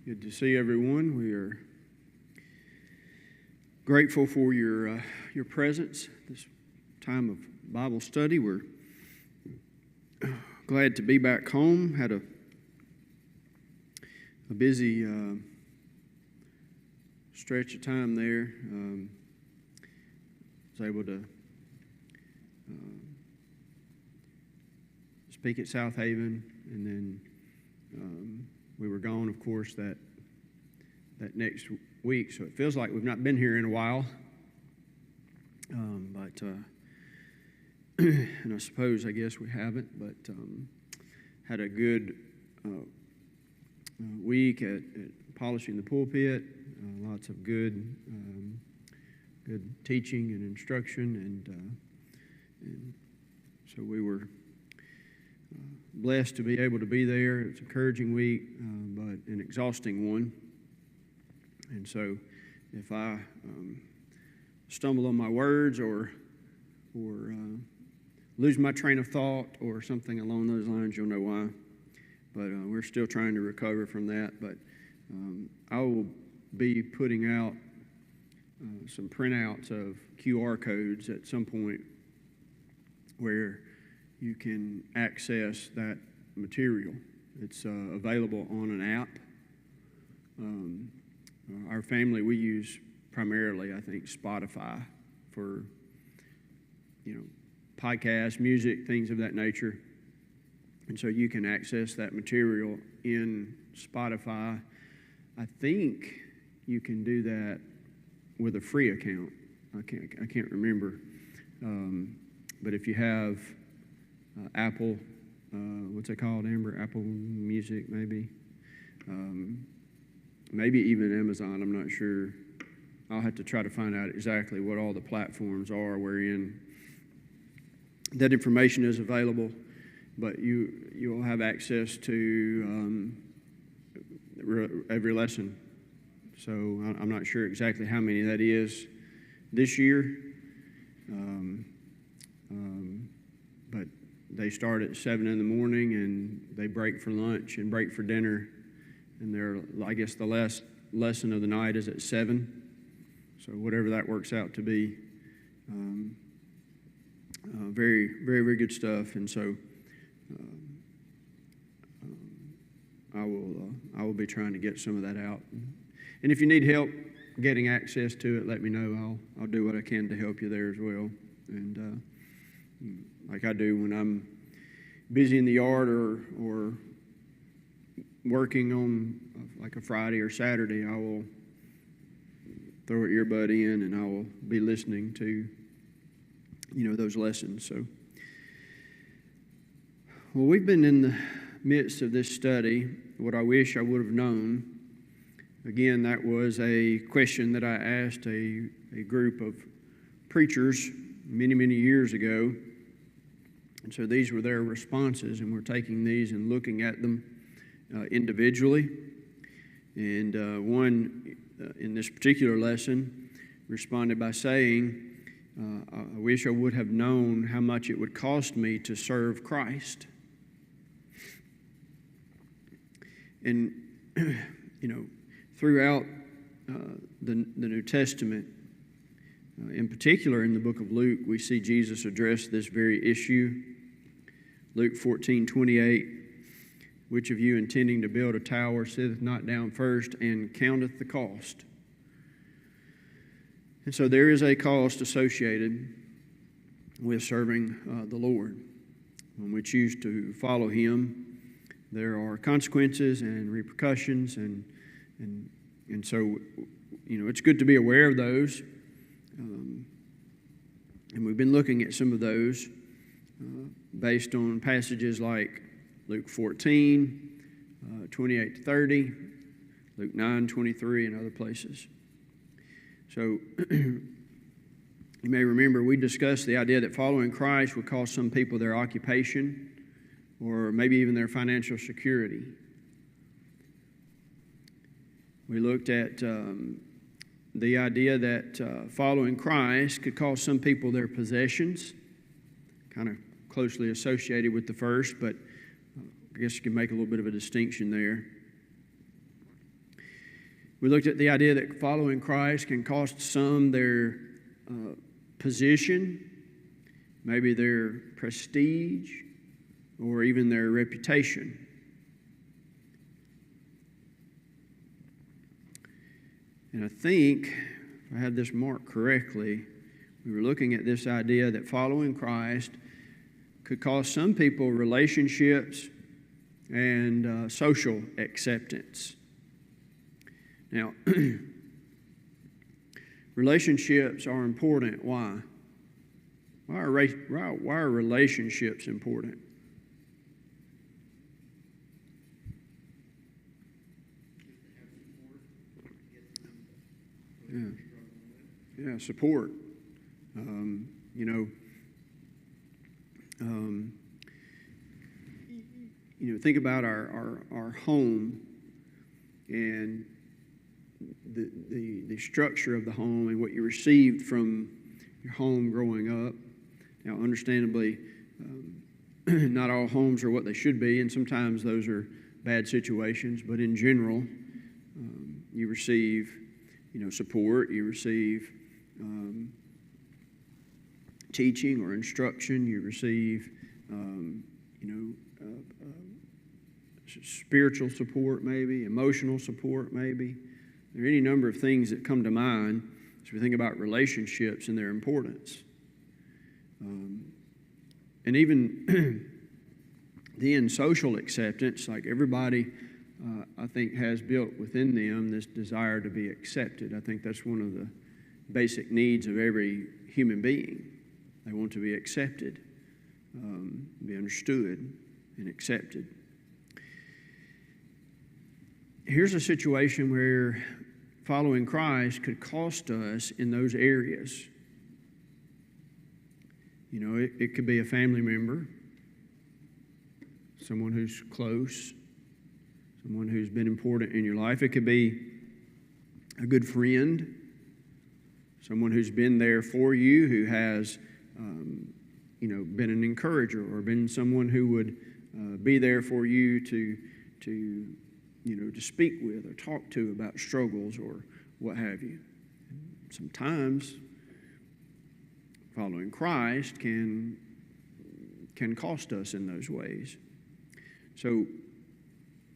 Good to see everyone. We are grateful for your presence this time of Bible study. We're glad to be back home. Had a busy stretch of time there. Was able to speak at South Haven, and then we were gone, of course, that next week. So it feels like we've not been here in a while. And I guess we haven't, but had a good week at polishing the pulpit. Lots of good teaching and instruction, and so we were blessed to be able to be there. It's an encouraging week, but an exhausting one. And so if I stumble on my words or lose my train of thought or something along those lines, you'll know why. But we're still trying to recover from that. But I will be putting out some printouts of QR codes at some point where you can access that material. It's available on an app. Our family, we use primarily, I think, Spotify for, podcasts, music, things of that nature. And so you can access that material in Spotify. I think you can do that with a free account. I can't remember. But if you have Apple, what's it called, Amber? Apple Music, maybe. Maybe even Amazon, I'm not sure. I'll have to try to find out exactly what all the platforms are wherein that information is available, but you'll have access to every lesson. So I'm not sure exactly how many that is this year, but they start at 7 in the morning and they break for lunch and break for dinner, and I guess the last lesson of the night is at 7. So whatever that works out to be, very, very, very good stuff. And so I will be trying to get some of that out. And if you need help getting access to it, let me know. I'll do what I can to help you there as well. And like I do when I'm busy in the yard or working on like a Friday or Saturday, I will throw an earbud in and I will be listening to, those lessons. So, well, we've been in the midst of this study, what I wish I would have known. Again, that was a question that I asked a group of preachers many, many years ago. And so these were their responses, and we're taking these and looking at them individually. And one in this particular lesson responded by saying, I wish I would have known how much it would cost me to serve Christ. And, throughout the New Testament, in particular in the book of Luke, we see Jesus address this very issue. Luke 14:28, which of you intending to build a tower sitteth not down first and counteth the cost? And so there is a cost associated with serving the Lord. When we choose to follow Him, there are consequences and repercussions, and so it's good to be aware of those. And we've been looking at some of those based on passages like Luke 14, 28-30, Luke 9:23, and other places. So you may remember we discussed the idea that following Christ would cost some people their occupation or maybe even their financial security. We looked at the idea that following Christ could cost some people their possessions, kind of closely associated with the first, but I guess you can make a little bit of a distinction there. We looked at the idea that following Christ can cost some their position, maybe their prestige, or even their reputation. And I think, if I had this marked correctly, we were looking at this idea that following Christ could cost some people relationships and social acceptance. Now, relationships are important. Why? Why are relationships important? Yeah, support. Think about our home and the structure of the home and what you received from your home growing up. Now, understandably, not all homes are what they should be, and sometimes those are bad situations. But in general, you receive, support. You receive teaching or instruction. You receive, spiritual support, maybe emotional support, maybe. There are any number of things that come to mind as we think about relationships and their importance. And even then, social acceptance, like everybody, I think, has built within them this desire to be accepted. I think that's one of the basic needs of every human being. They want to be accepted, be understood, and accepted. Here's a situation where following Christ could cost us in those areas. It could be a family member, someone who's close, someone who's been important in your life. It could be a good friend, someone who's been there for you, who has, been an encourager, or been someone who would be there for you to speak with or talk to about struggles or what have you. Sometimes following Christ can cost us in those ways. So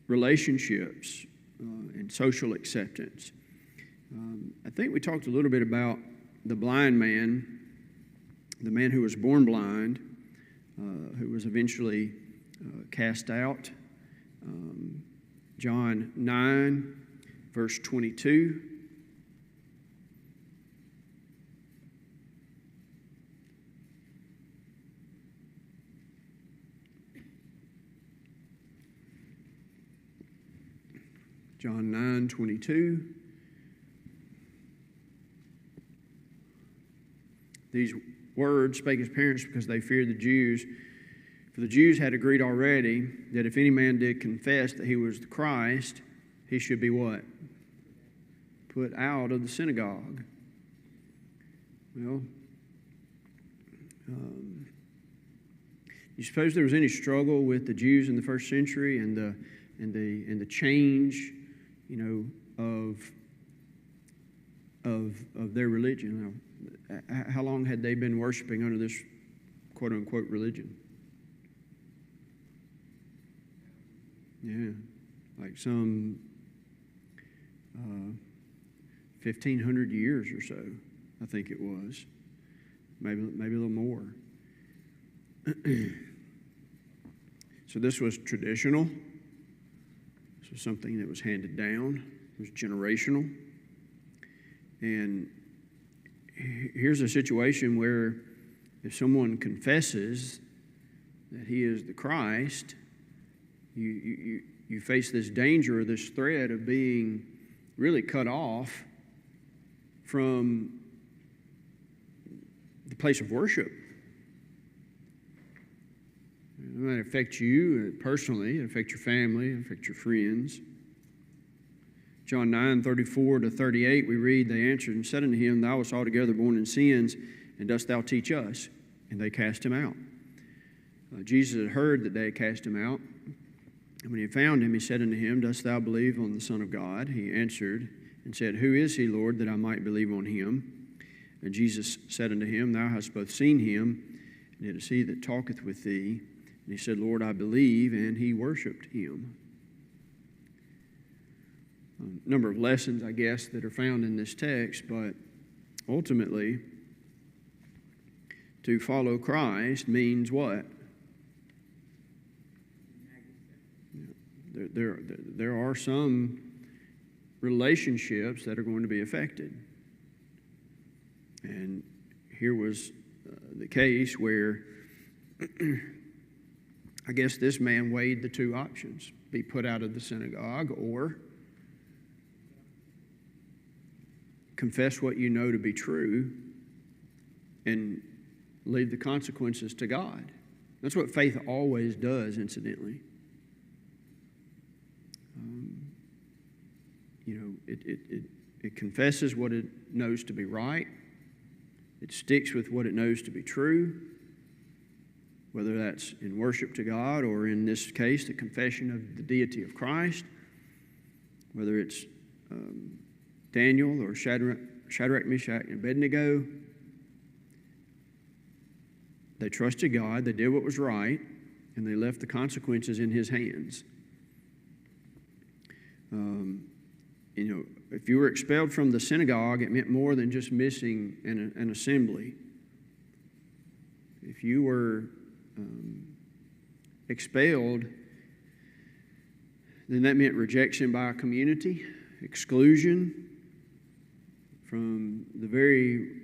relationships and social acceptance. I think we talked a little bit about the blind man, the man who was born blind, who was eventually cast out. John 9, verse 22. John 9, 22. These words spake his parents because they feared the Jews. For the Jews had agreed already that if any man did confess that he was the Christ, he should be what? Put out of the synagogue. Well, you suppose there was any struggle with the Jews in the first century and the change, of their religion? How long had they been worshiping under this quote unquote religion? Yeah, like some 1,500 years or so, I think it was. Maybe a little more. So this was traditional. This was something that was handed down. It was generational. And here's a situation where if someone confesses that he is the Christ, you face this danger or this threat of being really cut off from the place of worship. It might affect you personally, it affects your family, it affects your friends. John 9, 34 to 38, we read, they answered and said unto him, Thou wast altogether born in sins, and dost thou teach us? And they cast him out. Jesus had heard that they had cast him out. And when he found him, he said unto him, Dost thou believe on the Son of God? He answered and said, Who is he, Lord, that I might believe on him? And Jesus said unto him, Thou hast both seen him, and it is he that talketh with thee. And he said, Lord, I believe, and he worshipped him. A number of lessons, I guess, that are found in this text, but ultimately, to follow Christ means what? There are some relationships that are going to be affected. And here was the case where I guess this man weighed the two options: be put out of the synagogue or confess what you know to be true and leave the consequences to God. That's what faith always does, incidentally. It confesses what it knows to be right. It sticks with what it knows to be true, whether that's in worship to God or, in this case, the confession of the deity of Christ, whether it's Daniel or Shadrach, Meshach, and Abednego. They trusted God, they did what was right, and they left the consequences in His hands. If you were expelled from the synagogue, it meant more than just missing an assembly. If you were expelled, then that meant rejection by a community, exclusion from the very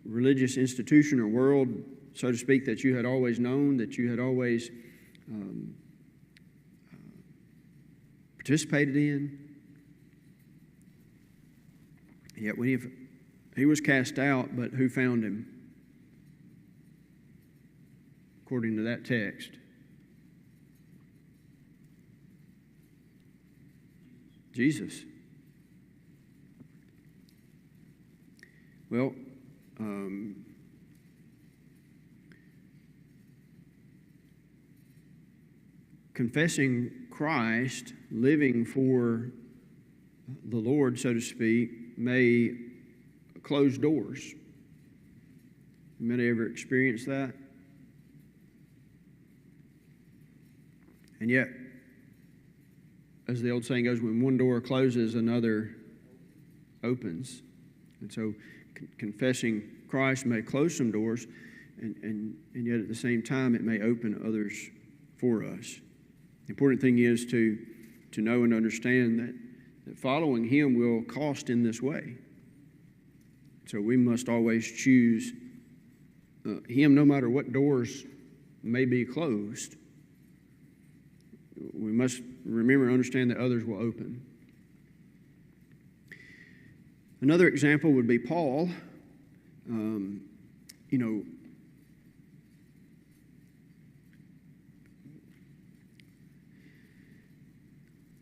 religious institution or world, so to speak, that you had always known, that you had always participated in. Yet when he was cast out, but who found him? According to that text, Jesus. Well, confessing Christ, living for the Lord, so to speak, may close doors. Anybody ever experienced that? And yet, as the old saying goes, when one door closes, another opens. And so confessing Christ may close some doors, and yet at the same time it may open others for us. The important thing is to know and understand that following Him will cost in this way. So we must always choose Him no matter what doors may be closed. We must remember and understand that others will open. Another example would be Paul.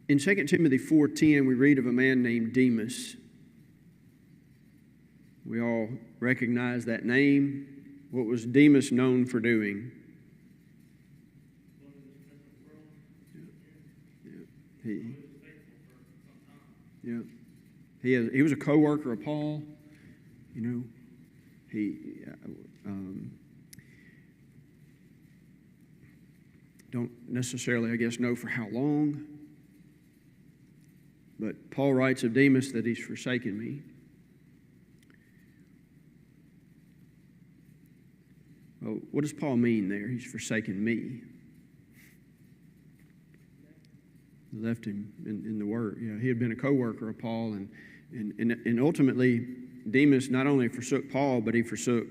In 2 Timothy 4:10, we read of a man named Demas. We all recognize that name. What was Demas known for doing? He was a co-worker of Paul. He don't necessarily, I guess, know for how long. But Paul writes of Demas that he's forsaken me. Well, what does Paul mean there? He's forsaken me. Left him in the Word. He had been a co-worker of Paul, and ultimately Demas not only forsook Paul, but he forsook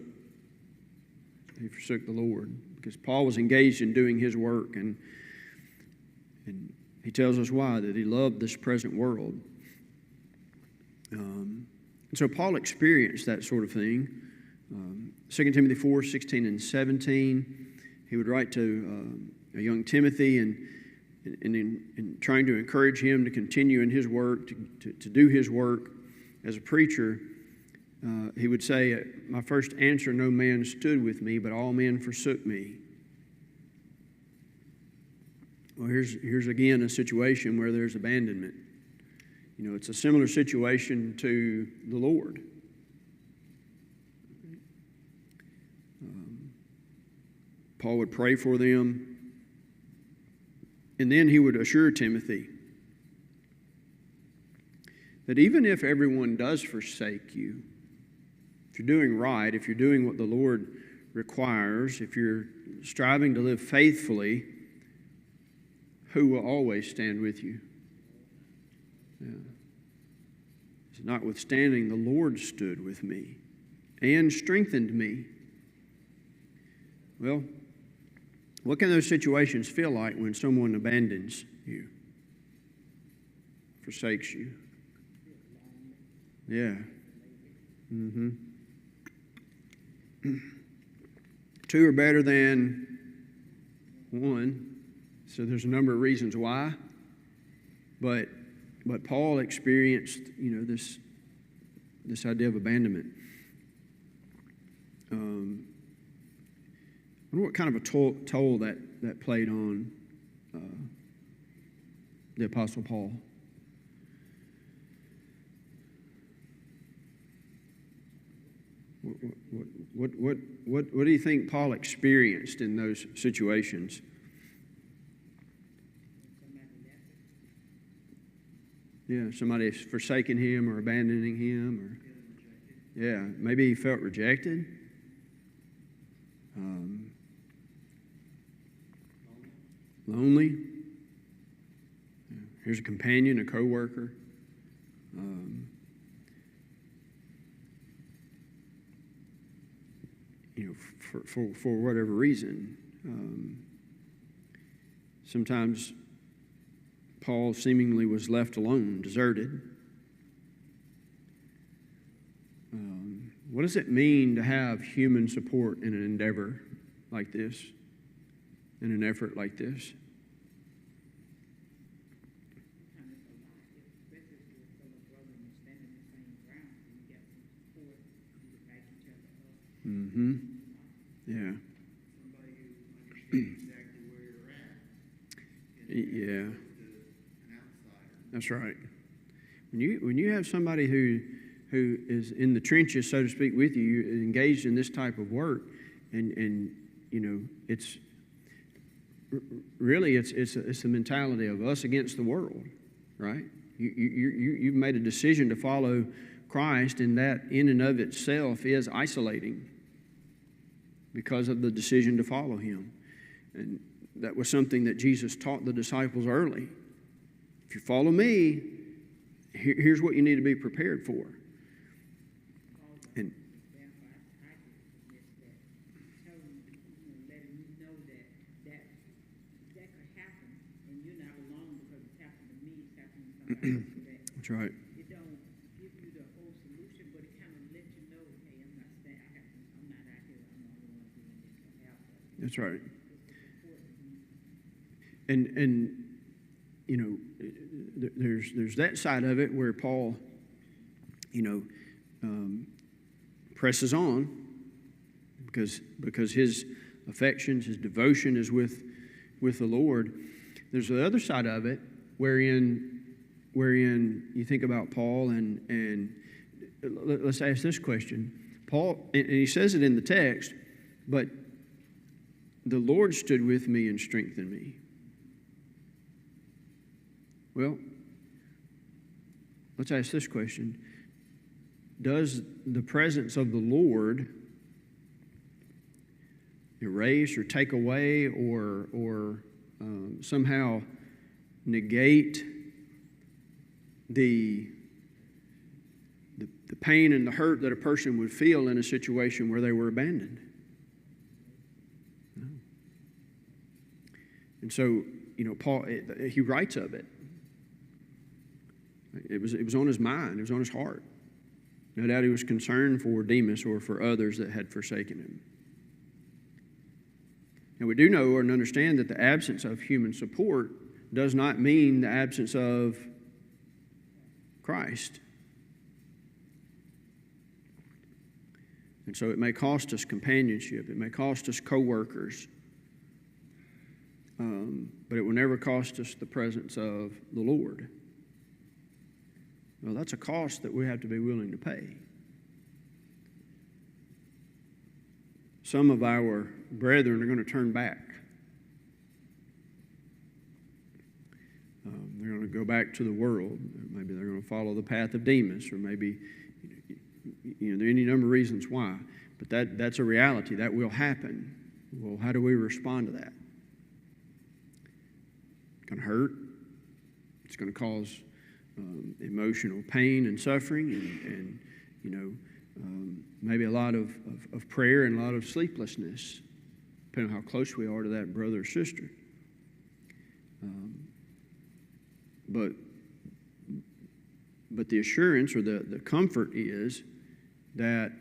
the Lord, because Paul was engaged in doing his work, and he tells us why, that he loved this present world. And so Paul experienced that sort of thing. 2 Timothy 4:16 and 17, he would write to a young Timothy, and in trying to encourage him to continue in his work, to do his work as a preacher, he would say, "My first answer, no man stood with me, but all men forsook me." Well, here's again a situation where there's abandonment. It's a similar situation to the Lord. Paul would pray for them, and then he would assure Timothy that even if everyone does forsake you, if you're doing right, if you're doing what the Lord requires, if you're striving to live faithfully, who will always stand with you? Yeah. Notwithstanding, the Lord stood with me and strengthened me. Well, what can those situations feel like when someone abandons you, forsakes you? Yeah. Mm-hmm. Two are better than one, so there's a number of reasons why. But Paul experienced, this idea of abandonment. I wonder what kind of a toll that played on the Apostle Paul. What do you think Paul experienced in those situations? Yeah, somebody forsaking him or abandoning him, or maybe he felt rejected. Lonely. Here's a companion, a co-worker. For whatever reason. Sometimes Paul seemingly was left alone, deserted. What does it mean to have human support in an endeavor like this, in an effort like this? Mm-hmm. Yeah. Somebody who understands exactly where you're at. Yeah. An outsider. That's right. When you have somebody who is in the trenches, so to speak, with you, engaged in this type of work, and it's really it's the mentality of us against the world, right? You've made a decision to follow Christ, and that in and of itself is isolating because of the decision to follow Him. And that was something that Jesus taught the disciples early. If you follow me, here's what you need to be prepared for. And that's right. It don't give you the whole solution, but it kind of lets you know, hey, I'm not out here, I'm the only one doing this. That's right. And there's that side of it where Paul, presses on because his affections, his devotion is with the Lord. There's the other side of it wherein you think about Paul and let's ask this question. Paul, and he says it in the text, but the Lord stood with me and strengthened me. Well, let's ask this question. Does the presence of the Lord erase or take away or somehow negate the pain and the hurt that a person would feel in a situation where they were abandoned? No. And so, Paul, he writes of it. It was on his mind. It was on his heart. No doubt he was concerned for Demas or for others that had forsaken him. And we do know and understand that the absence of human support does not mean the absence of Christ. And so it may cost us companionship. It may cost us co-workers. But it will never cost us the presence of the Lord. Well, that's a cost that we have to be willing to pay. Some of our brethren are going to turn back. They're going to go back to the world. Maybe they're going to follow the path of Demas, or maybe, there are any number of reasons why. But that's a reality. That will happen. Well, how do we respond to that? It's going to hurt. It's going to cause emotional pain and suffering, and maybe a lot of prayer and a lot of sleeplessness, depending on how close we are to that brother or sister. But the assurance or the comfort is that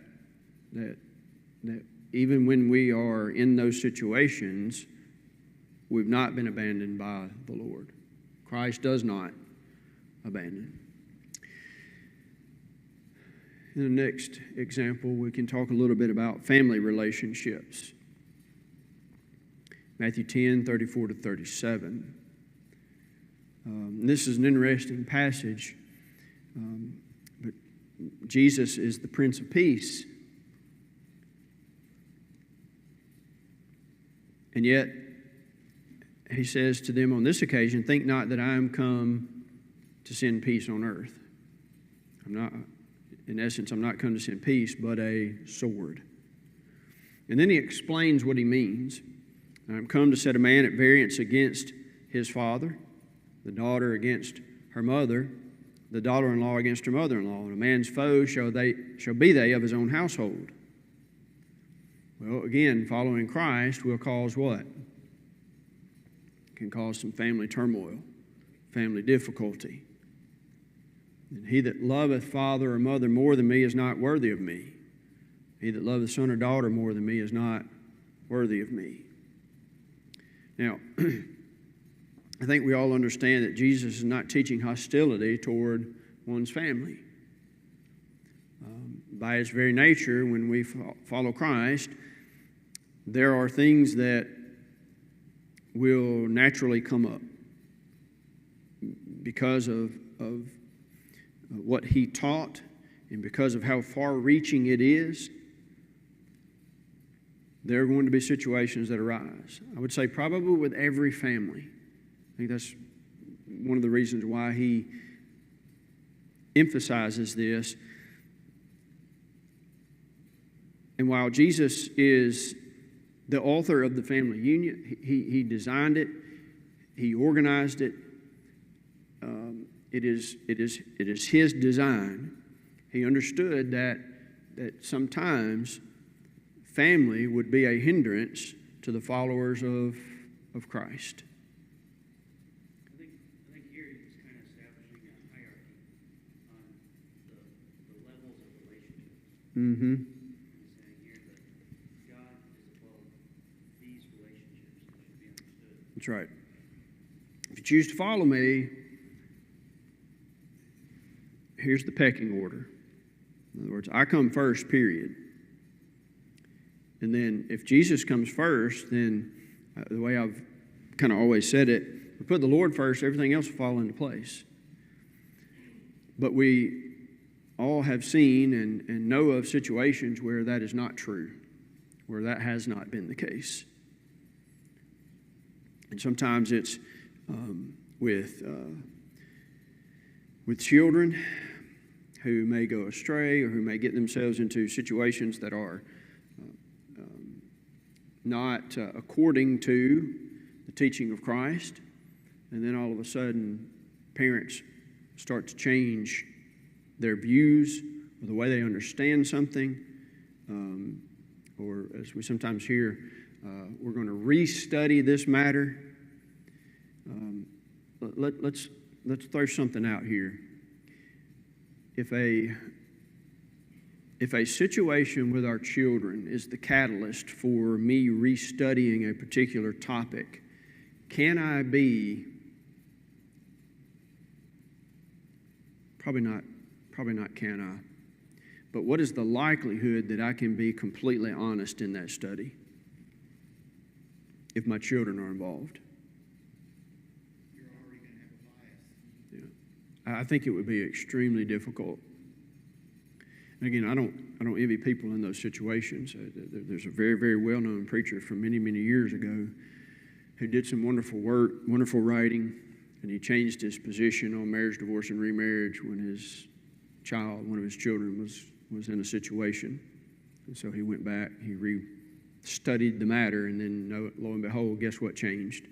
even when we are in those situations, we've not been abandoned by the Lord. Christ does not abandon. In the next example, we can talk a little bit about family relationships. Matthew 10, 34 to 37. This is an interesting passage, but Jesus is the Prince of Peace. And yet, he says to them on this occasion, "Think not that I am come to send peace on earth." In essence, I'm not come to send peace, but a sword. And then he explains what he means. I'm come to set a man at variance against his father, the daughter against her mother, the daughter-in-law against her mother-in-law, and a man's foes shall be they of his own household. Well, again, following Christ will cause what? It can cause some family turmoil, family difficulty. And he that loveth father or mother more than me is not worthy of me. He that loveth son or daughter more than me is not worthy of me. Now, I think we all understand that Jesus is not teaching hostility toward one's family. By its very nature, when we follow Christ, there are things that will naturally come up because of what he taught and because of how far-reaching it is. There are going to be situations that arise. I would say probably with every family. I think that's one of the reasons why he emphasizes this. And while Jesus is the author of the family union, he designed it, he organized it. It is his design. He understood that sometimes family would be a hindrance to the followers of Christ. I think here he's kind of establishing a hierarchy on the levels of relationships. Mm-hmm. He's saying here that God is above these relationships that should be understood. That's right. If you choose to follow me, here's the pecking order. In other words, I come first, period. And then if Jesus comes first, then the way I've kind of always said it, we put the Lord first, everything else will fall into place. But we all have seen and know of situations where that is not true, where that has not been the case. And sometimes it's with children who may go astray or who may get themselves into situations that are not according to the teaching of Christ. And then all of a sudden, parents start to change their views or the way they understand something. Or as we sometimes hear, we're going to restudy this matter. Let's throw something out here. If a situation with our children is the catalyst for me restudying a particular topic, can I be, probably not can I, but what is the likelihood that I can be completely honest in that study if my children are involved? You're already going to have a bias. Yeah. I think it would be extremely difficult. And again, I don't envy people in those situations. There's a very, very well-known preacher from many, many years ago who did some wonderful work, wonderful writing, and he changed his position on marriage, divorce, and remarriage when his child, one of his children, was in a situation. And so he went back, he studied the matter, and then lo and behold, guess what changed?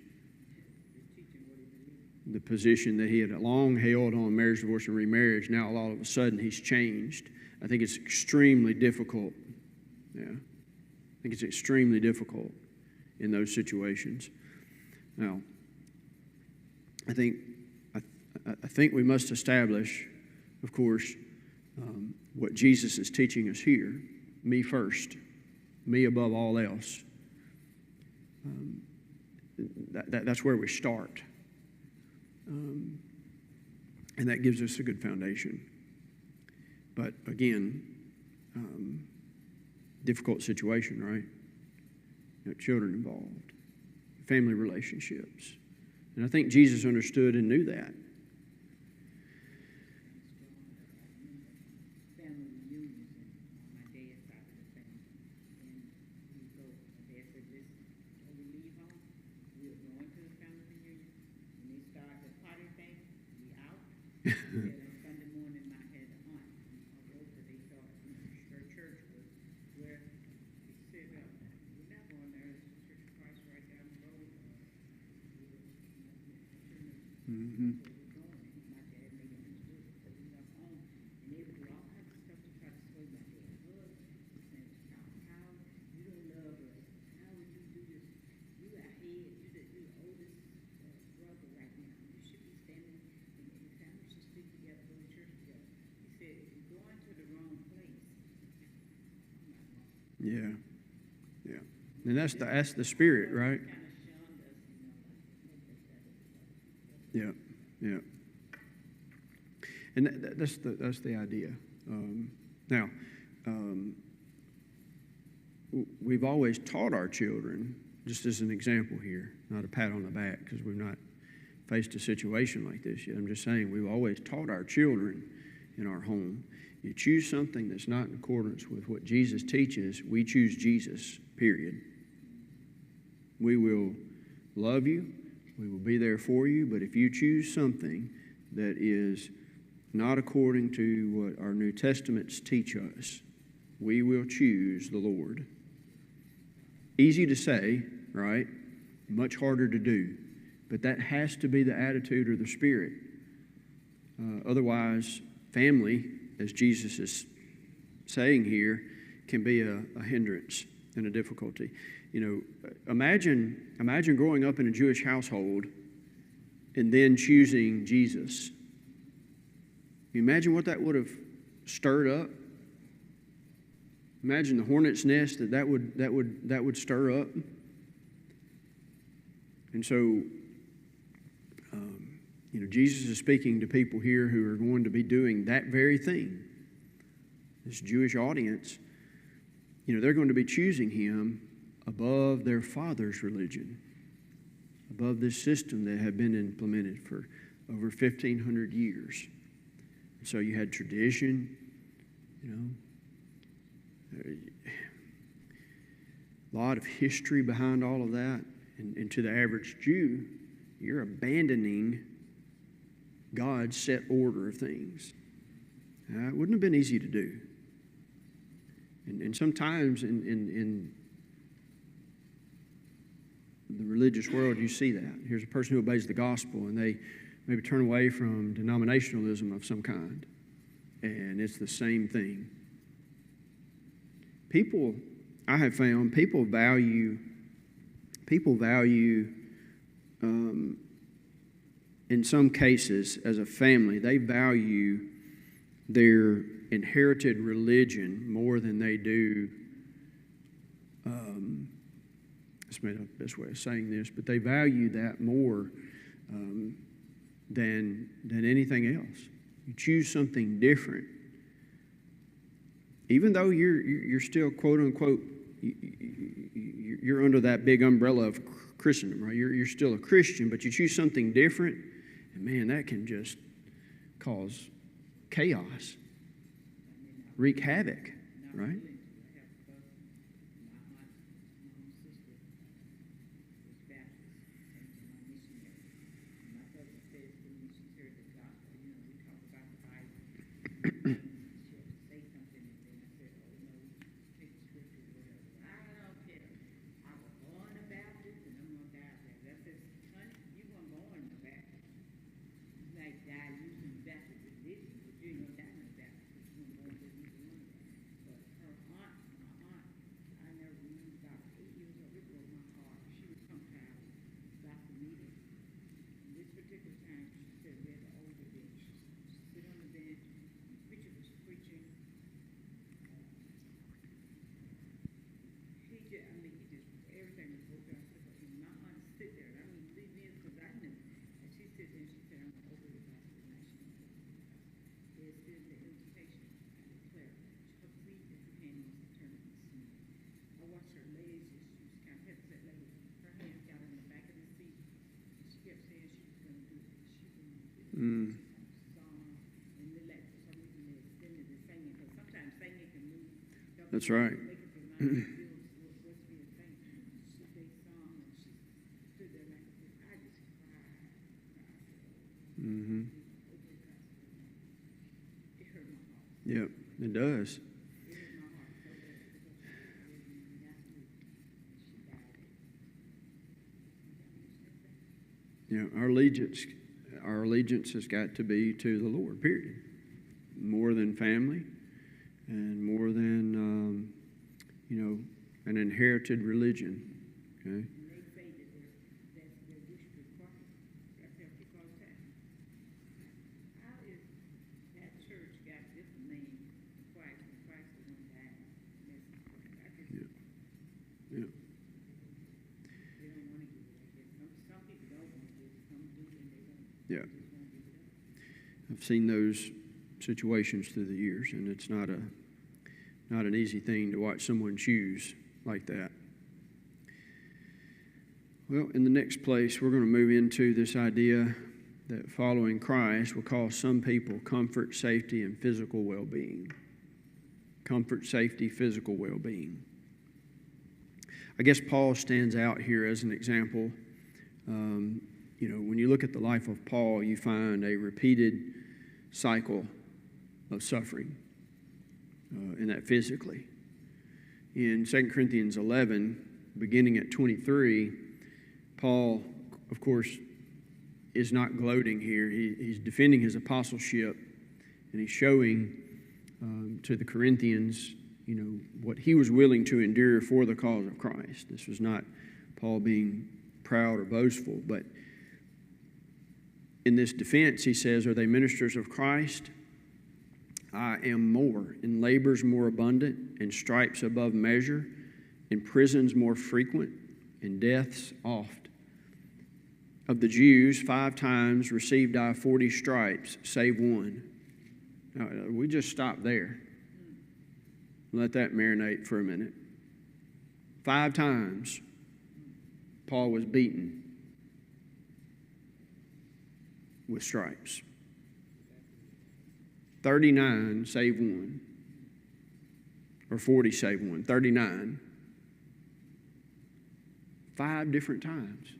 The position that he had long held on marriage, divorce, and remarriage, now all of a sudden he's changed. I think it's extremely difficult. Yeah. I think it's extremely difficult in those situations. Now, I think we must establish, of course, what Jesus is teaching us here. Me first. Me above all else. That's where we start. And that gives us a good foundation. But again, difficult situation, right? You know, children involved, family relationships. And I think Jesus understood and knew that. Family reunions and on my dad's side of the family. And we go, my dad said, listen, when we leave home, we're going to the family reunion. When they start the party thing, we out. He said on Sunday morning, I had an aunt on the road that they thought her church was where he said, we're not going there. There's a Church of Christ right down the road. Mm-hmm. My dad made him do it, so we went home, and they would do all kinds of stuff to try to sway my dad. Look, he said, how you don't love us? How would you do this? You are head, you're the oldest brother right now. You should be standing, and the family should stick together, go to church together. He said, if you're going to the wrong place, I'm not wrong. Yeah. Yeah. And that's the spirit, right? Kind of shunned us, you know, like, Yeah, yeah. And that's the idea. Now, we've always taught our children, just as an example here, not a pat on the back because we've not faced a situation like this yet. I'm just saying we've always taught our children in our home, you choose something that's not in accordance with what Jesus teaches, we choose Jesus, period. We will love you. We will be there for you, but if you choose something that is not according to what our New Testaments teach us, we will choose the Lord. Easy to say, right? Much harder to do. But that has to be the attitude or the spirit. Otherwise, family, as Jesus is saying here, can be a hindrance and a difficulty. You know, imagine growing up in a Jewish household and then choosing Jesus. You imagine what that would have stirred up. Imagine the hornet's nest that would stir up. And so, you know, Jesus is speaking to people here who are going to be doing that very thing. This Jewish audience, you know, they're going to be choosing him above their father's religion, above this system that had been implemented for over 1,500 years. And so you had tradition, you know, a lot of history behind all of that. And to the average Jew, you're abandoning God's set order of things. It wouldn't have been easy to do. And sometimes in the religious world, you see that. Here's a person who obeys the gospel, and they maybe turn away from denominationalism of some kind. And it's the same thing. People, I have found, people value in some cases, as a family, they value their inherited religion more than they do, this may not be the best way of saying this, but they value that more than anything else. You choose something different. Even though you're still, quote unquote, you're under that big umbrella of Christendom, right? You're still a Christian, but you choose something different, and man, that can just cause chaos, wreak havoc, right? Mm. That's right. Mm-hmm. Yep, it does. Yeah, our allegiance has got to be to the Lord, period. More than family and more than, an inherited religion, okay? Yeah. Yeah. I've seen those situations through the years, and it's not an easy thing to watch someone choose like that. Well, in the next place, we're going to move into this idea that following Christ will cause some people comfort, safety, and physical well-being. Comfort, safety, physical well-being. I guess Paul stands out here as an example. When you look at the life of Paul, you find a repeated cycle of suffering, and that physically. In 2 Corinthians 11, beginning at 23, Paul, of course, is not gloating here. He's defending his apostleship, and he's showing to the Corinthians, what he was willing to endure for the cause of Christ. This was not Paul being proud or boastful, but in this defense, he says, "Are they ministers of Christ? I am more, in labors more abundant, in stripes above measure, in prisons more frequent, in deaths oft. Of the Jews, 5 times received I 40 stripes, save one." Now, we just stop there. Let that marinate for a minute. 5 times Paul was beaten with stripes. 39 save one. Or 40 save one. 39. 5 different times.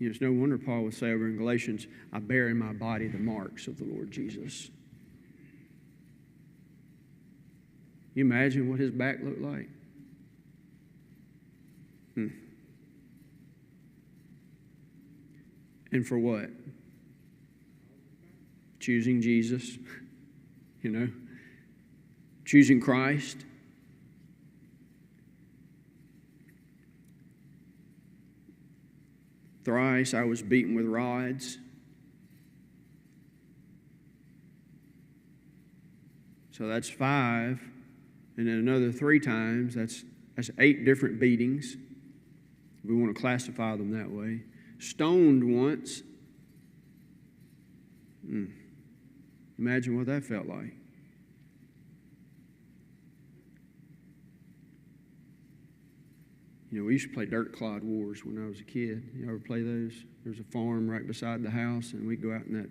It's no wonder Paul would say over in Galatians, "I bear in my body the marks of the Lord Jesus." You imagine what his back looked like? And for what? Choosing Jesus, choosing Christ. Thrice I was beaten with rods. So that's 5. And then another 3 times. That's 8 different beatings. We want to classify them that way. Stoned once. Imagine what that felt like. You know, we used to play dirt clod wars when I was a kid. You ever play those? There's a farm right beside the house, and we'd go out in that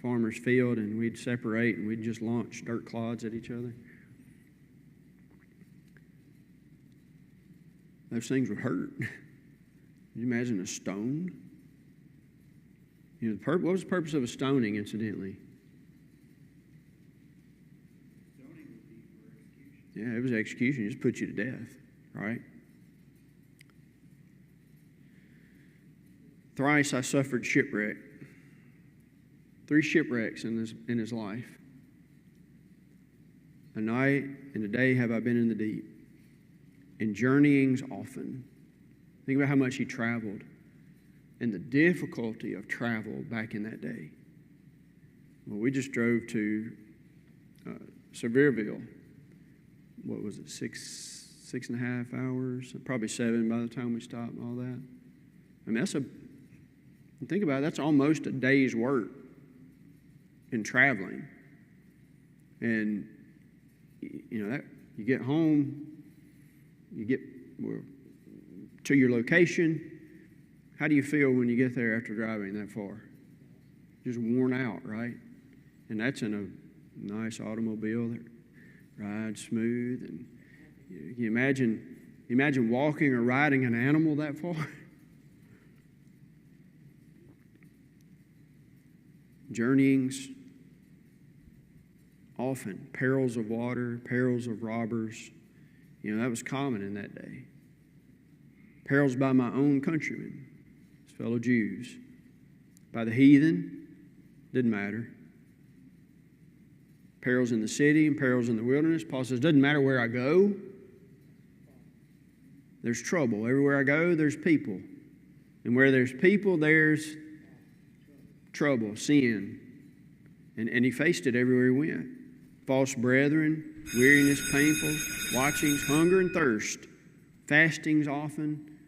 farmer's field, and we'd separate, and we'd just launch dirt clods at each other. Those things would hurt. Can you imagine a stone? You know, what was the purpose of a stoning, incidentally? Stoning would be for execution. Yeah, it was execution. It just put you to death, right? Thrice I suffered shipwreck. 3 shipwrecks in his life. A night and a day have I been in the deep, and journeyings often. Think about how much he traveled and the difficulty of travel back in that day. Well, we just drove to Sevierville. What was it, 6.5 hours? Probably 7 by the time we stopped and all that. I mean, think about it, that's almost a day's work in traveling. And, you know, that you get home, you get to your location. How do you feel when you get there after driving that far? Just worn out, right? And that's in a nice automobile that rides smooth. And you imagine walking or riding an animal that far? Journeyings often, perils of water, perils of robbers. You know, that was common in that day. Perils by my own countrymen, his fellow Jews. By the heathen, didn't matter. Perils in the city and perils in the wilderness. Paul says, doesn't matter where I go, there's trouble. Everywhere I go, there's people. And where there's people, there's trouble, sin. And he faced it everywhere he went. False brethren, weariness, painful, watchings, hunger and thirst, fastings often,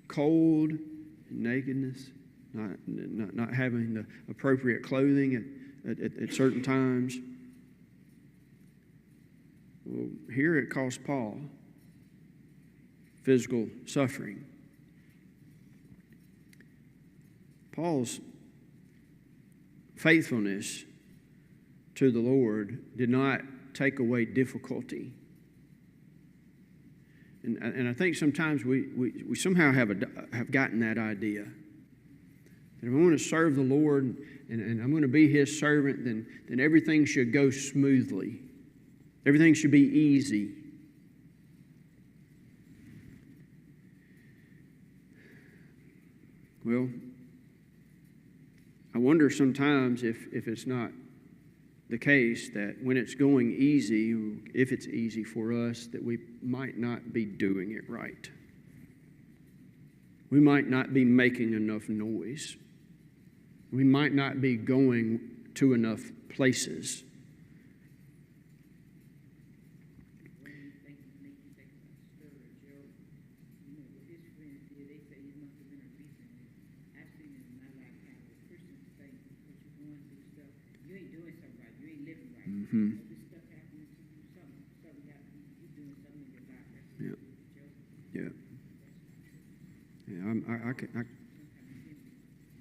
cold, nakedness, not having the appropriate clothing at certain times. Well, here it cost Paul physical suffering. Paul's faithfulness to the Lord did not take away difficulty. And I think sometimes we somehow have gotten that idea. That if I want to serve the Lord and I'm going to be His servant, then everything should go smoothly. Everything should be easy. Well, I wonder sometimes if it's not the case that when it's going easy, if it's easy for us, that we might not be doing it right. We might not be making enough noise. We might not be going to enough places. Mm-hmm. Yeah.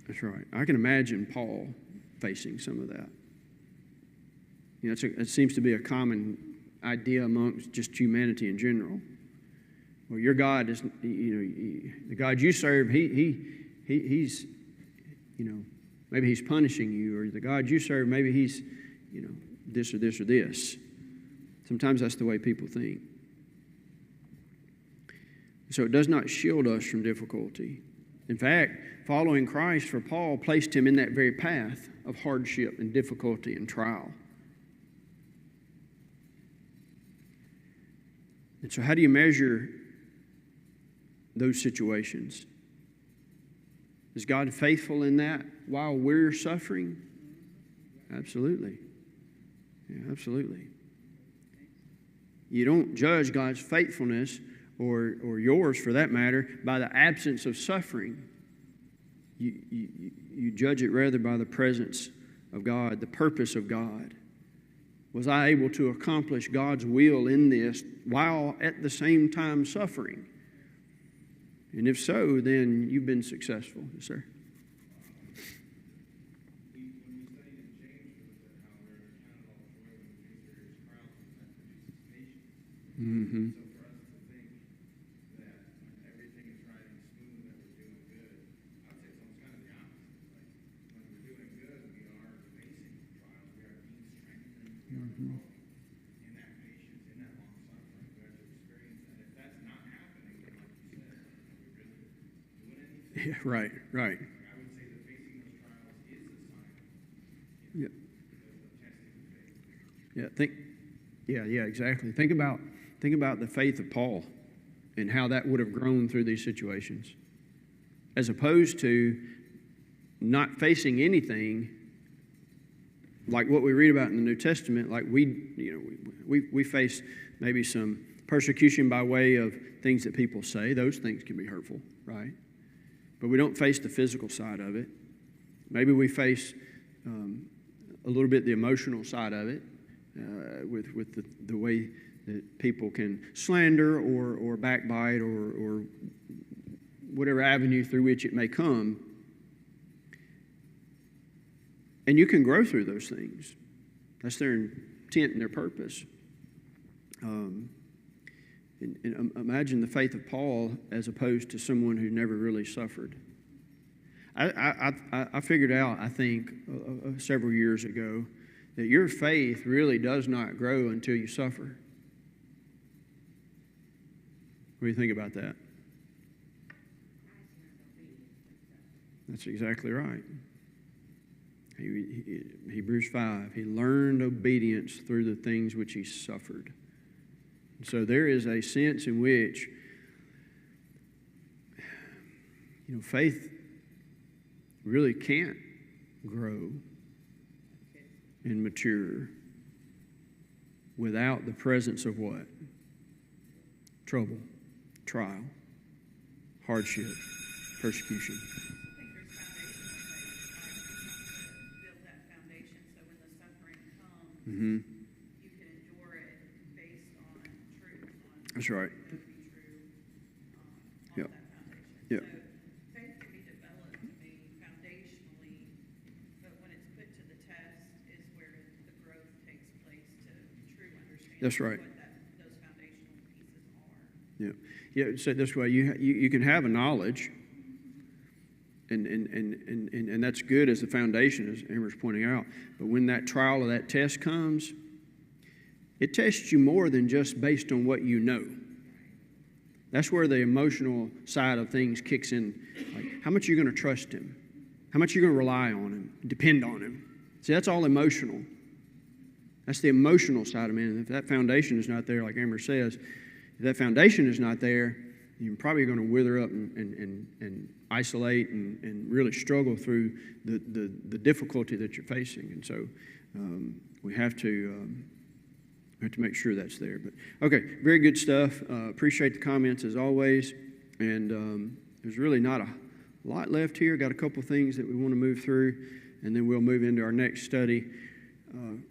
That's right. I can imagine Paul facing some of that. You know, it seems to be a common idea amongst just humanity in general. Well, your God is, the God you serve, he's, maybe he's punishing you, or the God you serve, maybe he's, this or this or this. Sometimes that's the way people think. So it does not shield us from difficulty. In fact, following Christ for Paul placed him in that very path of hardship and difficulty and trial. And so how do you measure those situations? Is God faithful in that while we're suffering? Absolutely. Yeah, absolutely. You don't judge God's faithfulness or yours for that matter by the absence of suffering. You judge it rather by the presence of God, the purpose of God. Was I able to accomplish God's will in this while at the same time suffering? And if so, then you've been successful. Yes, sir. When we studied in James, it was that how we're counted all joy when we face various trials, and that produces patience. Mm-hmm. So for us to think that when everything is riding smooth, that we're doing good, I would say it's almost kind of the opposite. Like when we're doing good, we are facing trials, we are being strengthened, we are growing in that patience, in that long suffering. We are to experience that. If that's not happening, then like you said, are we really doing anything? Yeah, right, right. Like I would say that facing those trials is a sign of, Yep. of testing the faith. Yeah, exactly. Think about the faith of Paul and how that would have grown through these situations, as opposed to not facing anything like what we read about in the New Testament. Like we face maybe some persecution by way of things that people say. Those things can be hurtful, right? But we don't face the physical side of it. Maybe we face a little bit the emotional side of it, with the way that people can slander or backbite or whatever avenue through which it may come. And you can grow through those things. That's their intent and their purpose. And imagine the faith of Paul as opposed to someone who never really suffered. I figured out, I think, several years ago, that your faith really does not grow until you suffer. What do you think about that? That's exactly right. Hebrews 5, he learned obedience through the things which he suffered. So there is a sense in which, faith really can't grow and mature without the presence of what? Trouble, trial, hardship, persecution. Build that foundation so when the suffering comes, Mm-hmm. you can endure it based on truth, on That's right. what would be true on Yep. that foundation. Yep. So faith can be developed to be foundationally, but when it's put to the test is where the growth takes place to true understanding That's right. what those foundational pieces are. Yeah. So this way, you can have a knowledge, and that's good as the foundation, as Amber's pointing out. But when that trial or that test comes, it tests you more than just based on what you know. That's where the emotional side of things kicks in. Like, how much are you going to trust him? How much are you going to rely on him, depend on him? See, that's all emotional. That's the emotional side of man. If that foundation is not there, like Amber says, if that foundation is not there, you're probably going to wither up and isolate and really struggle through the difficulty that you're facing. And so we have to make sure that's there. But okay, very good stuff. Appreciate the comments as always. And there's really not a lot left here. Got a couple things that we want to move through, and then we'll move into our next study.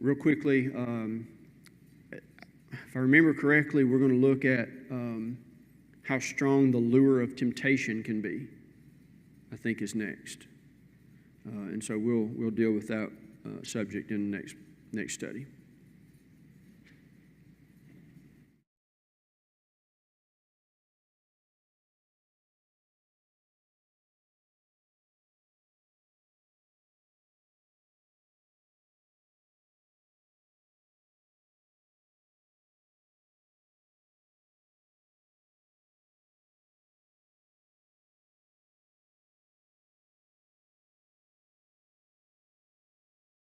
Real quickly, if I remember correctly, we're going to look at how strong the lure of temptation can be, I think is next. And so we'll deal with that subject in the next study.